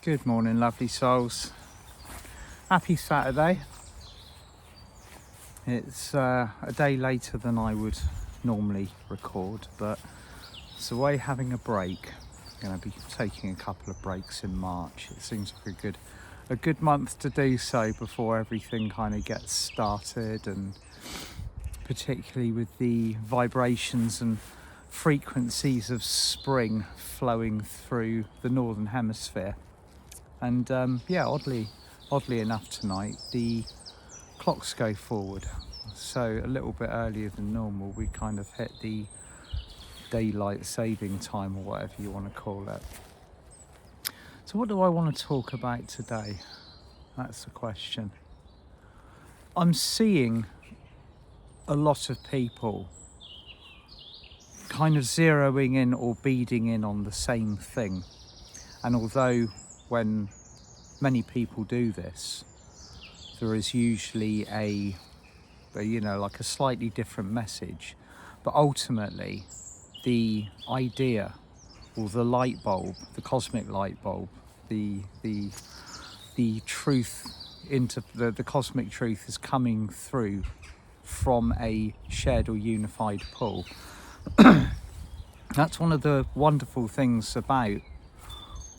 Good morning, lovely souls. Happy Saturday. It's a day later than I would normally record, but it's away having a break. I'm going to be taking a couple of breaks in March. It seems like a good month to do so before everything kind of gets started, and particularly with the vibrations and frequencies of spring flowing through the northern hemisphere. And oddly enough tonight the clocks go forward, so a little bit earlier than normal. We kind of hit the daylight saving time, or whatever you want to call it. So what do I want to talk about today? That's the question. I'm seeing a lot of people kind of zeroing in or beading in on the same thing, and although when many people do this, there is usually a slightly different message, but ultimately the idea, or the light bulb, the cosmic light bulb, the truth into the cosmic truth is coming through from a shared or unified pool. That's one of the wonderful things about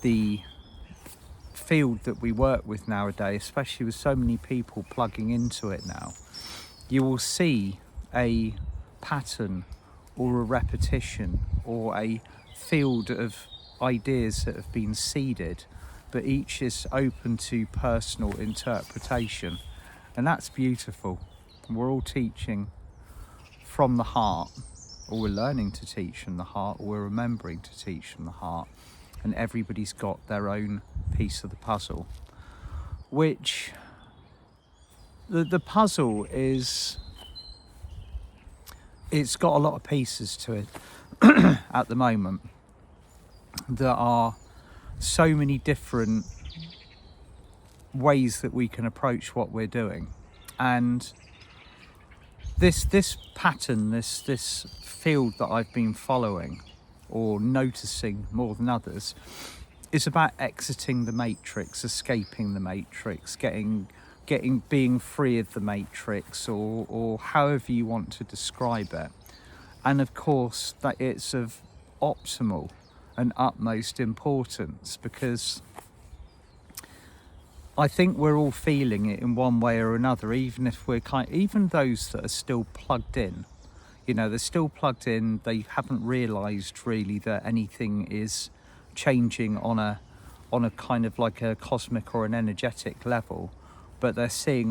the field that we work with nowadays, especially with so many people plugging into it now. You will see a pattern or a repetition or a field of ideas that have been seeded, but each is open to personal interpretation, and that's beautiful. We're all teaching from the heart, or we're learning to teach from the heart, or we're remembering to teach from the heart, and everybody's got their own piece of the puzzle, which the puzzle is, it's got a lot of pieces to it at the moment. There are so many different ways that we can approach what we're doing, and this pattern, this field that I've been following or noticing more than others, is about exiting the matrix, escaping the matrix, being free of the matrix, or however you want to describe it. And of course that it's of optimal and utmost importance, because I think we're all feeling it in one way or another, even if even those that are still plugged in. They're still plugged in. They haven't realised really that anything is changing on a kind of like a cosmic or an energetic level, but they're seeing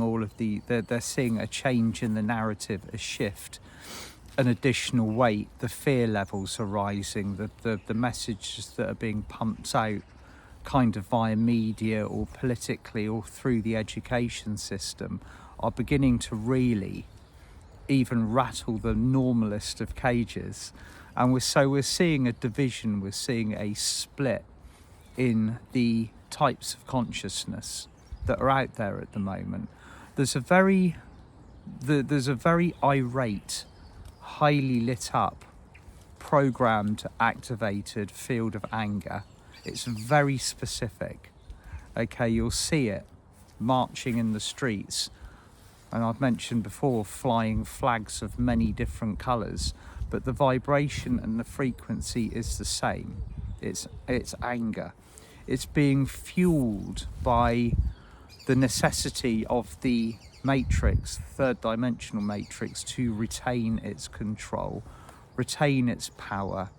they're seeing a change in the narrative, a shift, an additional weight. The fear levels are rising. The messages that are being pumped out kind of via media or politically or through the education system are beginning to really even rattle the normalist of cages. And we're seeing a division, we're seeing a split in the types of consciousness that are out there at the moment. There's a very irate, highly lit up, programmed, activated field of anger. It's very specific. Okay, you'll see it marching in the streets. And I've mentioned before, flying flags of many different colours, but the vibration and the frequency is the same. It's anger. It's being fueled by the necessity of the matrix, third dimensional matrix, to retain its control, retain its power,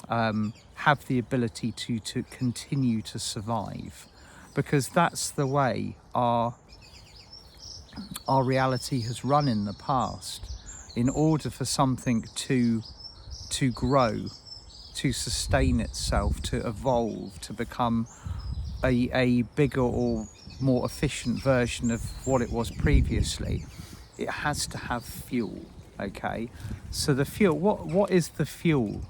have the ability to continue to survive, because that's the way our reality has run in the past. In order for something to grow, to sustain itself, to evolve, to become a bigger or more efficient version of what it was previously, it has to have fuel. Okay, so the fuel, what is the fuel?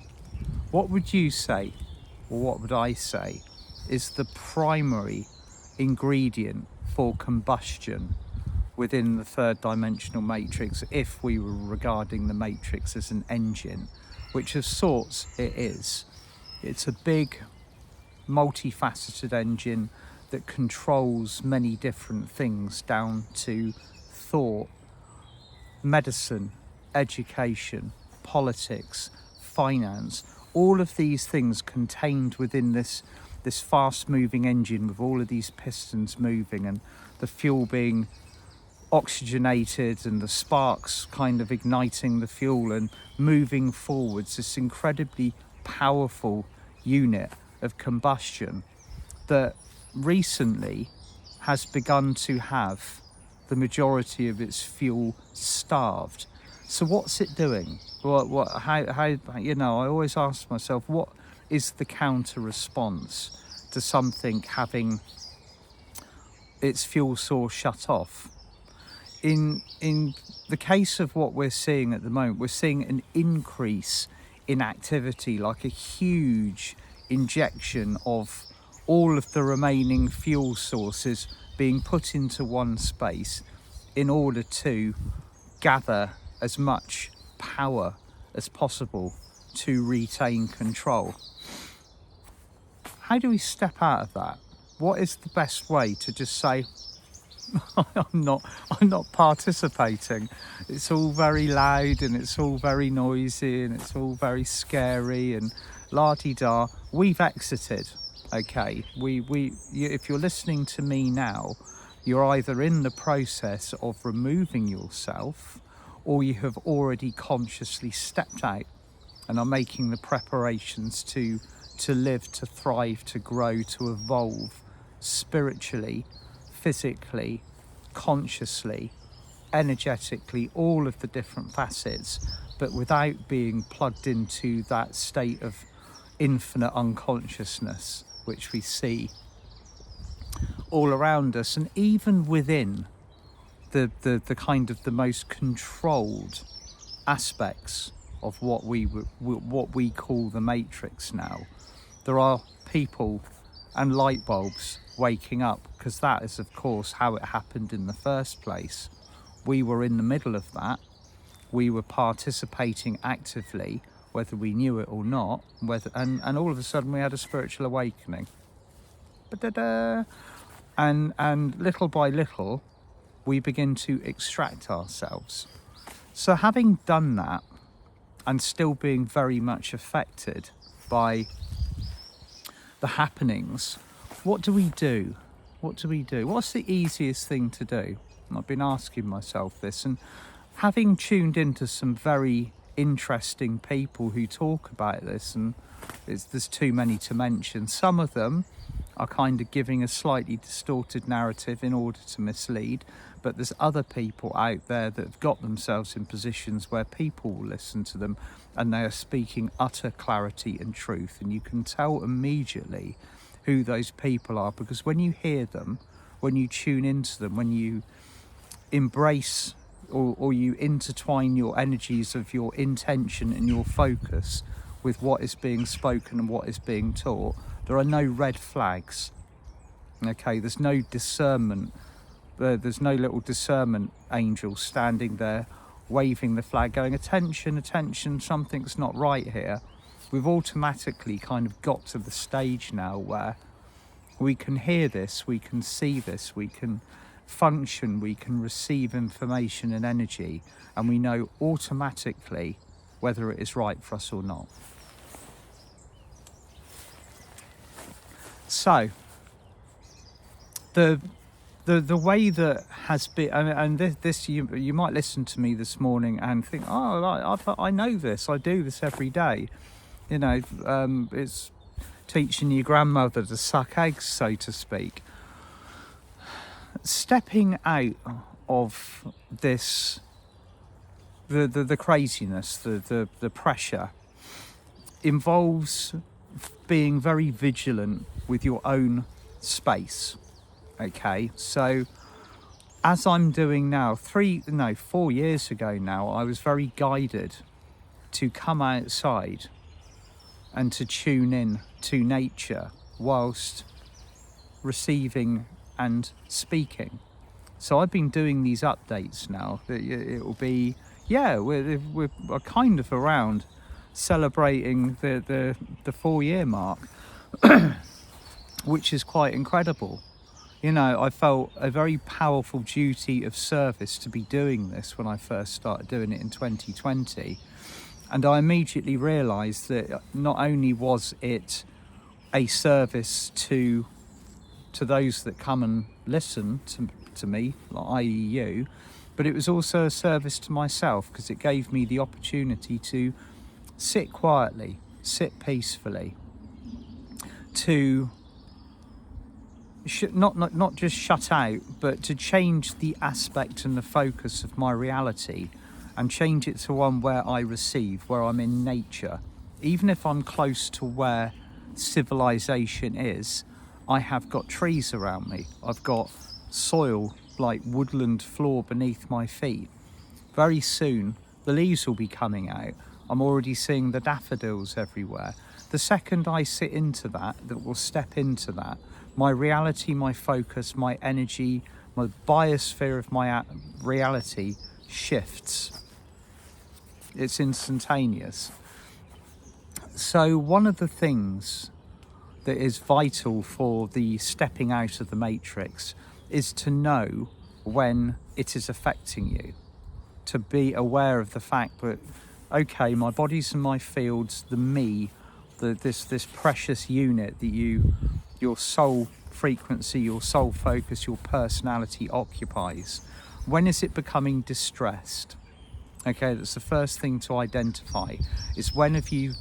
What would you say, or what would I say, is the primary ingredient for combustion within the third dimensional matrix, if we were regarding the matrix as an engine, which of sorts it is. It's a big multifaceted engine that controls many different things, down to thought, medicine, education, politics, finance, all of these things contained within this fast moving engine, with all of these pistons moving and the fuel being oxygenated and the sparks kind of igniting the fuel and moving forwards, this incredibly powerful unit of combustion that recently has begun to have the majority of its fuel starved. So what's it doing? How you know, I always ask myself, what is the counter response to something having its fuel source shut off? In the case of what we're seeing at the moment, we're seeing an increase in activity, like a huge injection of all of the remaining fuel sources being put into one space in order to gather as much power as possible to retain control. How do we step out of that? What is the best way to just say, I'm not participating? It's all very loud and it's all very noisy and it's all very scary and la-di-da. We've exited. Okay, if you're listening to me now, you're either in the process of removing yourself, or you have already consciously stepped out and are making the preparations to live, to thrive, to grow, to evolve spiritually, physically, consciously, energetically, all of the different facets, but without being plugged into that state of infinite unconsciousness which we see all around us, and even within the kind of the most controlled aspects of what we call the matrix now. There are people and light bulbs waking up, because that is of course how it happened in the first place. We were in the middle of that. We were participating actively, whether we knew it or not, and all of a sudden we had a spiritual awakening. And little by little we begin to extract ourselves. So having done that and still being very much affected by the happenings, what do we do? What's the easiest thing to do? And I've been asking myself this, and having tuned into some very interesting people who talk about this, and there's too many to mention. Some of them are kind of giving a slightly distorted narrative in order to mislead, but there's other people out there that have got themselves in positions where people will listen to them and they are speaking utter clarity and truth, and you can tell immediately who those people are, because when you hear them, when you tune into them, when you embrace or you intertwine your energies of your intention and your focus with what is being spoken and what is being taught, there are no red flags. Okay, there's no discernment. There's no little discernment angel standing there waving the flag going, attention, attention, something's not right here. We've automatically kind of got to the stage now where we can hear this, we can see this, we can function, we can receive information and energy, and we know automatically whether it is right for us or not. So the way that has been, and this you might listen to me this morning and think, oh, I know this, I do this every day. You know, it's teaching your grandmother to suck eggs, so to speak. Stepping out of this, the craziness, the pressure, involves being very vigilant with your own space. Okay, so as I'm doing now, 4 years ago now, I was very guided to come outside and to tune in to nature whilst receiving and speaking. So I've been doing these updates now. It will be, we're kind of around celebrating the 4 year mark, which is quite incredible. You know, I felt a very powerful duty of service to be doing this when I first started doing it in 2020. And I immediately realised that not only was it a service to those that come and listen to me, like i.e. you, but it was also a service to myself, because it gave me the opportunity to sit quietly, sit peacefully, to not just shut out, but to change the aspect and the focus of my reality and change it to one where I receive, where I'm in nature. Even if I'm close to where civilization is, I have got trees around me. I've got soil, like woodland floor beneath my feet. Very soon, the leaves will be coming out. I'm already seeing the daffodils everywhere. The second I sit into that will step into that, my reality, my focus, my energy, my biosphere of my reality shifts. It's instantaneous. So one of the things that is vital for the stepping out of the matrix is to know when it is affecting you, to be aware of the fact that, okay, my body's and my fields, the me, this precious unit that your soul frequency, your soul focus, your personality occupies. When is it becoming distressed? Okay, that's the first thing to identify. Is when have you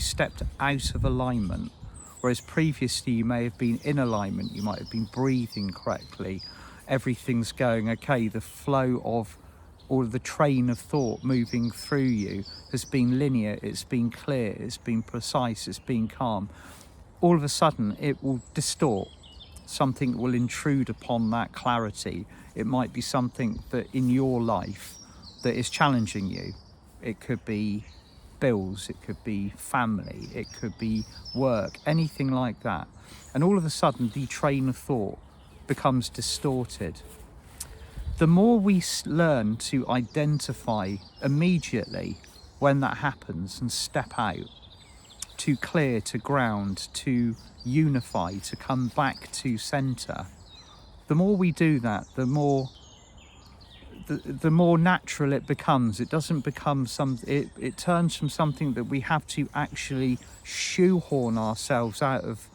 stepped out of alignment? Whereas previously you may have been in alignment, you might have been breathing correctly, everything's going okay, the flow of all of the train of thought moving through you has been linear, it's been clear, it's been precise, it's been calm. All of a sudden it will distort. Something will intrude upon that clarity. It might be something that in your life that is challenging you. It could be bills, it could be family, it could be work, anything like that. And all of a sudden the train of thought becomes distorted. The more we learn to identify immediately when that happens and step out, to clear, to ground, to unify, to come back to center, the more we do that, the more natural it becomes. It doesn't become it turns from something that we have to actually shoehorn ourselves out of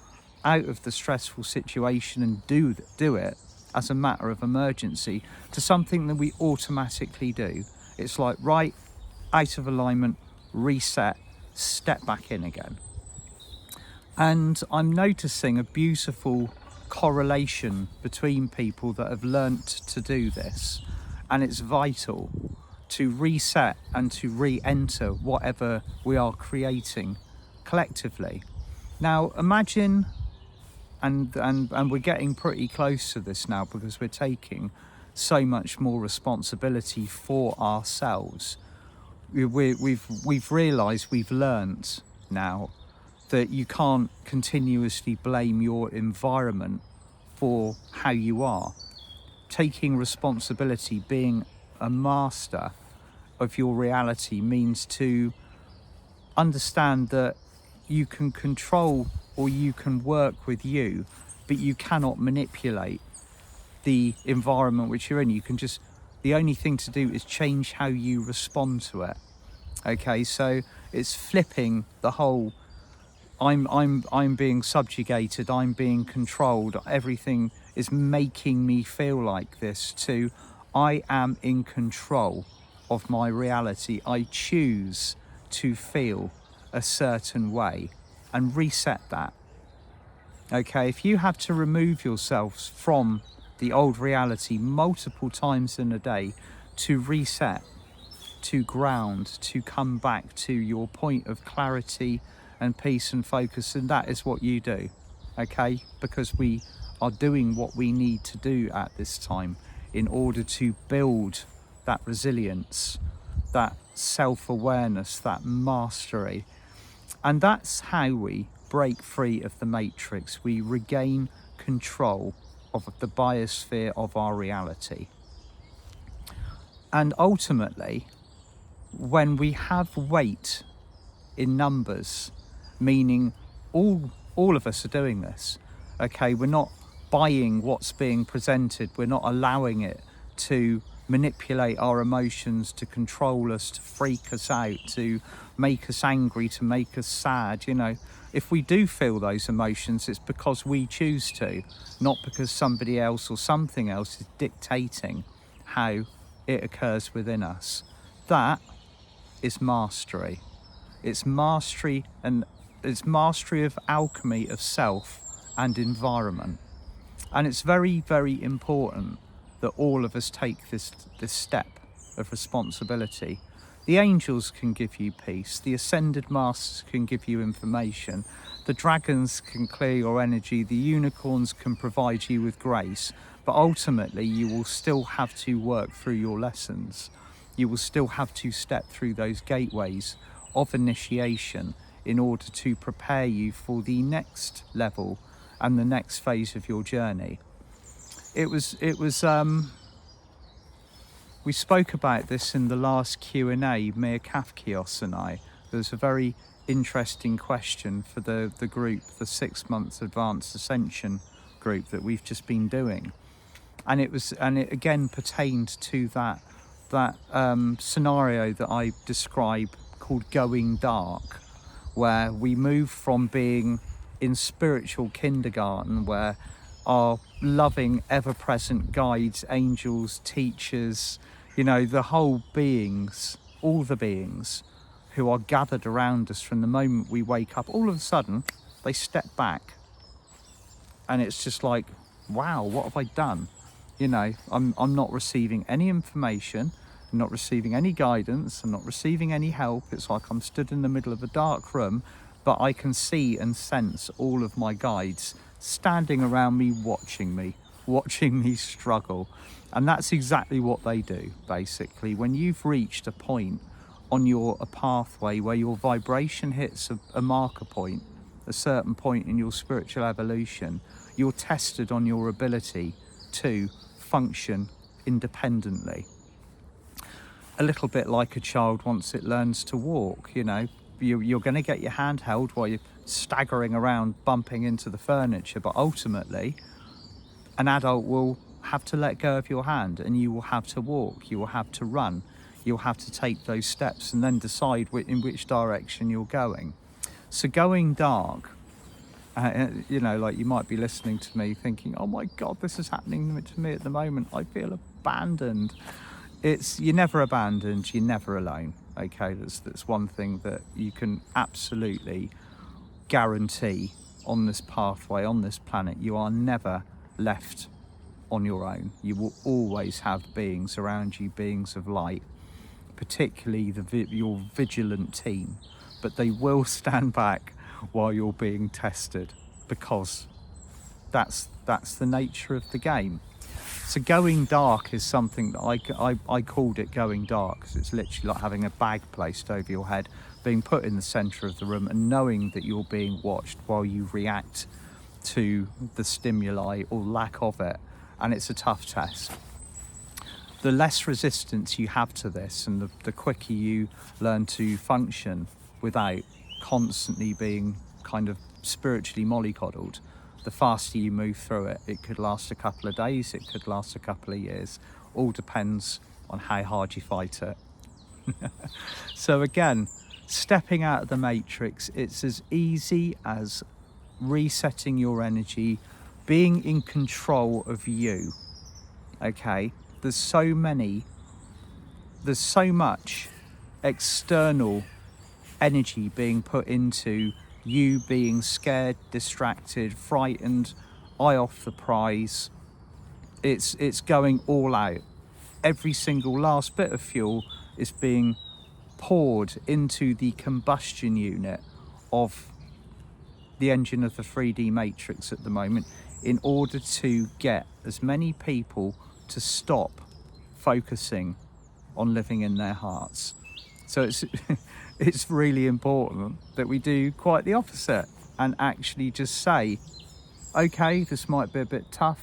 the stressful situation and do it as a matter of emergency, to something that we automatically do. It's like, right, out of alignment, reset, step back in again. And I'm noticing a beautiful correlation between people that have learnt to do this, and it's vital to reset and to re-enter whatever we are creating collectively. Now imagine, and we're getting pretty close to this now because we're taking so much more responsibility for ourselves. We've realised, we've learnt now that you can't continuously blame your environment for how you are. Taking responsibility, being a master of your reality, means to understand that you can control or you can work with you, but you cannot manipulate the environment which you're in. You can just, the only thing to do is change how you respond to it. Okay, so it's flipping the whole I'm being subjugated, I'm being controlled, everything is making me feel like this, to I am in control of my reality. I choose to feel a certain way and reset that. Okay, if you have to remove yourselves from the old reality multiple times in a day to reset, to ground, to come back to your point of clarity and peace and focus, and that is what you do, okay? Because we are doing what we need to do at this time in order to build that resilience, that self-awareness, that mastery. And that's how we break free of the matrix. We regain control of the biosphere of our reality. And ultimately, when we have weight in numbers, meaning all of us are doing this, Okay, we're not buying what's being presented. We're not allowing it to manipulate our emotions, to control us, to freak us out, to make us angry, to make us sad. You know, if we do feel those emotions, it's because we choose to, not because somebody else or something else is dictating how it occurs within us. That is mastery. It's mastery, and it's mastery of alchemy of self and environment. And it's very, very important that all of us take this step of responsibility. The angels can give you peace. The ascended masters can give you information. The dragons can clear your energy. The unicorns can provide you with grace. But ultimately, you will still have to work through your lessons. You will still have to step through those gateways of initiation in order to prepare you for the next level and the next phase of your journey. We spoke about this in the last Q&A, Mir Kafkios and I. There was a very interesting question for the group, the 6 months advanced Ascension group that we've just been doing. And it again pertained to that scenario that I describe called going dark, where we move from being in spiritual kindergarten, where our loving, ever-present guides, angels, teachers, you know, the whole beings, all the beings who are gathered around us from the moment we wake up, all of a sudden, they step back. And it's just like, wow, what have I done? You know, I'm not receiving any information, I'm not receiving any guidance, I'm not receiving any help. It's like I'm stood in the middle of a dark room, but I can see and sense all of my guides standing around me, watching me struggle. And that's exactly what they do, basically. When you've reached a point on a pathway where your vibration hits a marker point, a certain point in your spiritual evolution, you're tested on your ability to function independently. A little bit like a child once it learns to walk, you know. You're going to get your hand held while you're staggering around, bumping into the furniture, but ultimately an adult will have to let go of your hand and you will have to walk, you will have to run, you'll have to take those steps and then decide in which direction you're going. So going dark, you know, like you might be listening to me thinking, oh my God, this is happening to me at the moment. I feel abandoned. You're never abandoned, you're never alone. Okay, that's one thing that you can absolutely guarantee on this pathway, on this planet. You are never left on your own. You will always have beings around you, beings of light, particularly your vigilant team. But they will stand back while you're being tested, because that's the nature of the game. So going dark is something that I called it going dark, because it's literally like having a bag placed over your head, being put in the centre of the room and knowing that you're being watched while you react to the stimuli or lack of it. And it's a tough test. The less resistance you have to this, and the quicker you learn to function without constantly being kind of spiritually mollycoddled, the faster you move through it. It could last a couple of days, it could last a couple of years. All depends on how hard you fight it. So again, stepping out of the matrix, it's as easy as resetting your energy, being in control of you. Okay, there's so much external energy being put into you being scared, distracted, frightened, eye off the prize. It's going all out. Every single last bit of fuel is being poured into the combustion unit of the engine of the 3D matrix at the moment, in order to get as many people to stop focusing on living in their hearts. So it's really important that we do quite the opposite and actually just say, okay, this might be a bit tough,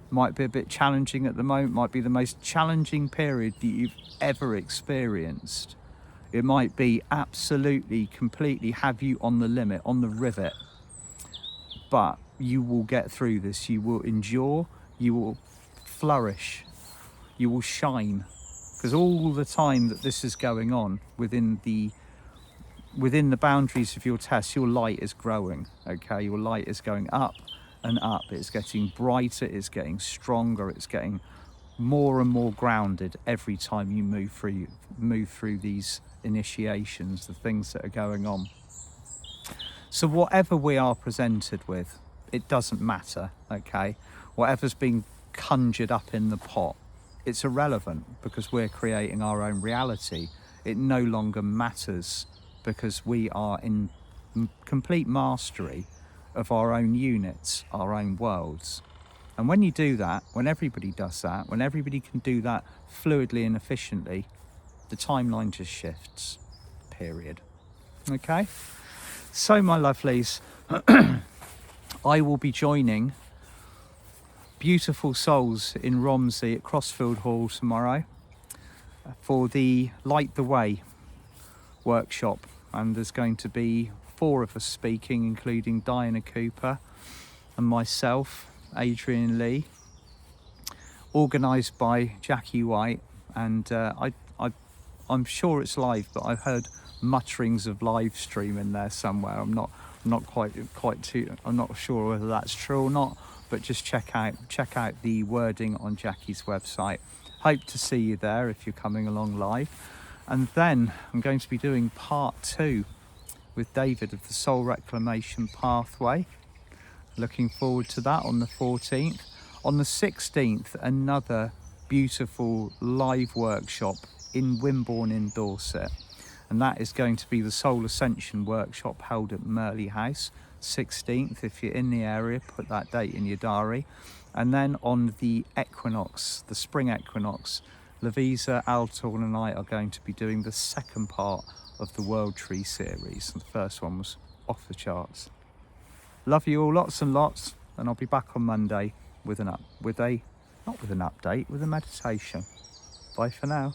might be a bit challenging at the moment, might be the most challenging period that you've ever experienced. It might be absolutely, completely have you on the limit, on the rivet. But you will get through this. You will endure, you will flourish, you will shine. Because all the time that this is going on within the boundaries of your test, your light is growing, okay? Your light is going up and up. It's getting brighter, it's getting stronger, it's getting more and more grounded every time you move through these initiations, the things that are going on. So whatever we are presented with, it doesn't matter, okay? Whatever's being conjured up in the pot, it's irrelevant, because we're creating our own reality. It no longer matters, because we are in complete mastery of our own units, our own worlds. And when you do that, when everybody does that, when everybody can do that fluidly and efficiently, the timeline just shifts, period. Okay? So, my lovelies, I will be joining beautiful souls in Romsey at Crossfield Hall tomorrow for the Light the Way workshop. And there's going to be 4 of us speaking, including Diana Cooper and myself, Adrian Lee, organised by Jackie White. And I'm sure it's live, but I've heard mutterings of live stream in there somewhere. I'm not sure whether that's true or not, but just check out the wording on Jackie's website. Hope to see you there if you're coming along live. And then I'm going to be doing part 2 with David of the Soul Reclamation Pathway. Looking forward to that on the 14th. On the 16th, another beautiful live workshop in Wimborne in Dorset. And that is going to be the Soul Ascension workshop held at Merley House, 16th. If you're in the area, put that date in your diary. And then on the equinox, the spring equinox, Lavisa, Altorn and I are going to be doing the second part of the World Tree series. And the first one was off the charts. Love you all lots and lots, and I'll be back on Monday with a meditation. Bye for now.